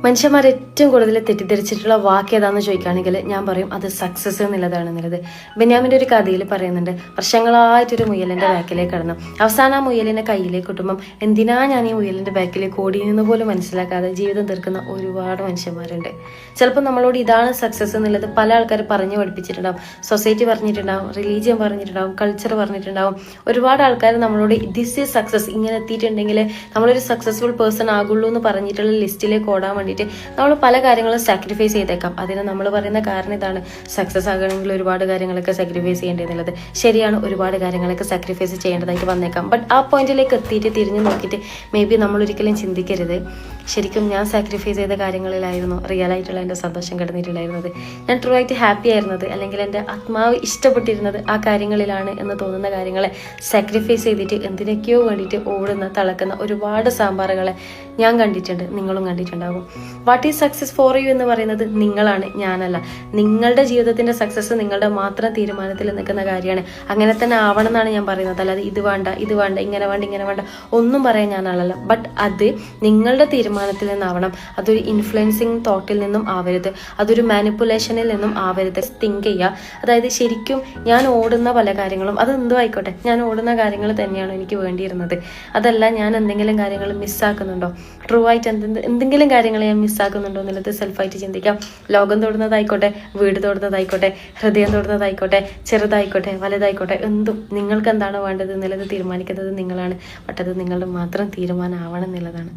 മനുഷ്യന്മാർ ഏറ്റവും കൂടുതൽ തെറ്റിദ്ധരിച്ചിട്ടുള്ള വാക്ക് ഏതാണെന്ന് ചോദിക്കുകയാണെങ്കിൽ ഞാൻ പറയും അത് സക്സസ് എന്നുള്ളത്. ബെന്യാമിൻ്റെ ഒരു കഥയിൽ പറയുന്നുണ്ട്, വർഷങ്ങളായിട്ടൊരു മുയലിൻ്റെ ബാക്കിലേക്ക് കടന്നു. അവസാനം ആ മുയലിനെ കയ്യിലേക്ക് കിട്ടുമ്പം എന്തിനാ ഞാൻ ഈ മുയലിൻ്റെ ബാക്കിലേക്ക് ഓടിയെന്ന് പോലും മനസ്സിലാക്കാതെ ജീവിതം തീർക്കുന്ന ഒരുപാട് മനുഷ്യന്മാരുണ്ട്. ചിലപ്പോൾ നമ്മളോട് ഇതാണ് സക്സസ് എന്നുള്ളത് പല ആൾക്കാർ പറഞ്ഞു പഠിപ്പിച്ചിട്ടുണ്ടാവും, സൊസൈറ്റി പറഞ്ഞിട്ടുണ്ടാവും, റിലീജിയൻ പറഞ്ഞിട്ടുണ്ടാവും, കൾച്ചർ പറഞ്ഞിട്ടുണ്ടാവും. ഒരുപാട് ആൾക്കാർ നമ്മളോട് ദിസ് ഈസ് സക്സസ്, ഇങ്ങനെ എത്തിയിട്ടുണ്ടെങ്കിൽ നമ്മളൊരു സക്സസ്ഫുൾ പേഴ്സൺ ആകുള്ളൂ എന്ന് പറഞ്ഞിട്ടുള്ള ലിസ്റ്റിലേക്ക് ഓടാൻ വേണ്ടിയിട്ട് നമ്മൾ പല കാര്യങ്ങളും സാക്രിഫൈസ് ചെയ്തേക്കാം. അതിന് നമ്മൾ പറയുന്ന കാരണം ഇതാണ്, സക്സസ് ആകണമെങ്കിൽ ഒരുപാട് കാര്യങ്ങളൊക്കെ സാക്രിഫൈസ് ചെയ്യേണ്ടതെന്നുള്ളത് ശരിയാണ്. ഒരുപാട് കാര്യങ്ങളൊക്കെ സാക്രിഫൈസ് ചെയ്യേണ്ടതായിട്ട് വന്നേക്കാം. ബട്ട് ആ പോയിന്റിലേക്ക് എത്തിയിട്ട് തിരിഞ്ഞു നോക്കിയിട്ട് മേ ബി നമ്മൾ ഒരിക്കലും ചിന്തിക്കരുത്, ശരിക്കും ഞാൻ സാക്രിഫൈസ് ചെയ്ത കാര്യങ്ങളിലായിരുന്നു റിയൽ ആയിട്ടുള്ള എൻ്റെ സന്തോഷം കിടന്നിട്ടുണ്ടായിരുന്നത്, ഞാൻ ട്രൂ ആയിട്ട് ഹാപ്പി ആയിരുന്നത്, അല്ലെങ്കിൽ എൻ്റെ ആത്മാവ് ഇഷ്ടപ്പെട്ടിരുന്നത് ആ കാര്യങ്ങളിലാണ് എന്ന് തോന്നുന്ന കാര്യങ്ങളെ സാക്രിഫൈസ് ചെയ്തിട്ട് എന്തിനൊക്കെയോ വേണ്ടിയിട്ട് ഓടുന്ന തളക്കുന്ന ഒരുപാട് സാമ്പാറുകളെ ഞാൻ കണ്ടിട്ടുണ്ട്, നിങ്ങളും കണ്ടിട്ടുണ്ടാകും. What is success for you എന്ന് പറയുന്നത് നിങ്ങളാണ്, ഞാനല്ല. നിങ്ങളുടെ ജീവിതത്തിൻ്റെ സക്സസ് നിങ്ങളുടെ മാത്രം തീരുമാനത്തിൽ നിൽക്കുന്ന കാര്യമാണ്. അങ്ങനെ തന്നെ ആവണം എന്നാണ് ഞാൻ പറയുന്നത്. അല്ലാതെ ഇത് വേണ്ട ഇങ്ങനെ വേണ്ട ഒന്നും പറയാൻ ഞാനാണല്ലോ. ബട്ട് അത് നിങ്ങളുടെ തീരുമാനത്തിൽ നിന്നാവണം. അതൊരു ഇൻഫ്ലുവൻസിങ് തോട്ടിൽ നിന്നും ആവരുത്, അതൊരു മാനിപ്പുലേഷനിൽ നിന്നും ആവരുത്. തിങ്ക് ചെയ്യുക. അതായത് ശരിക്കും ഞാൻ ഓടുന്ന പല കാര്യങ്ങളും അതെന്തോ ആയിക്കോട്ടെ, ഞാൻ ഓടുന്ന കാര്യങ്ങൾ തന്നെയാണോ എനിക്ക് വേണ്ടിയിരുന്നത്, അതല്ല ഞാൻ എന്തെങ്കിലും കാര്യങ്ങൾ മിസ്സാക്കുന്നുണ്ടോ, ട്രൂ ആയിട്ട് എന്തെങ്കിലും കാര്യങ്ങൾ ഞാൻ മിസ്സാക്കുന്നുണ്ടോ എന്നുള്ളത് സെൽഫായിട്ട് ചിന്തിക്കാം. ലോകം തൊടുന്നതായിക്കോട്ടെ, വീട് തൊടുന്നതായിക്കോട്ടെ, ഹൃദയം തൊടുന്നതായിക്കോട്ടെ, ചെറുതായിക്കോട്ടെ വലുതായിക്കോട്ടെ, എന്തും നിങ്ങൾക്ക് എന്താണോ വേണ്ടത് എന്നുള്ളത് തീരുമാനിക്കുന്നത് നിങ്ങളാണ്. ബട്ട് അത് നിങ്ങളുടെ മാത്രം തീരുമാനമാവണം എന്നുള്ളതാണ്.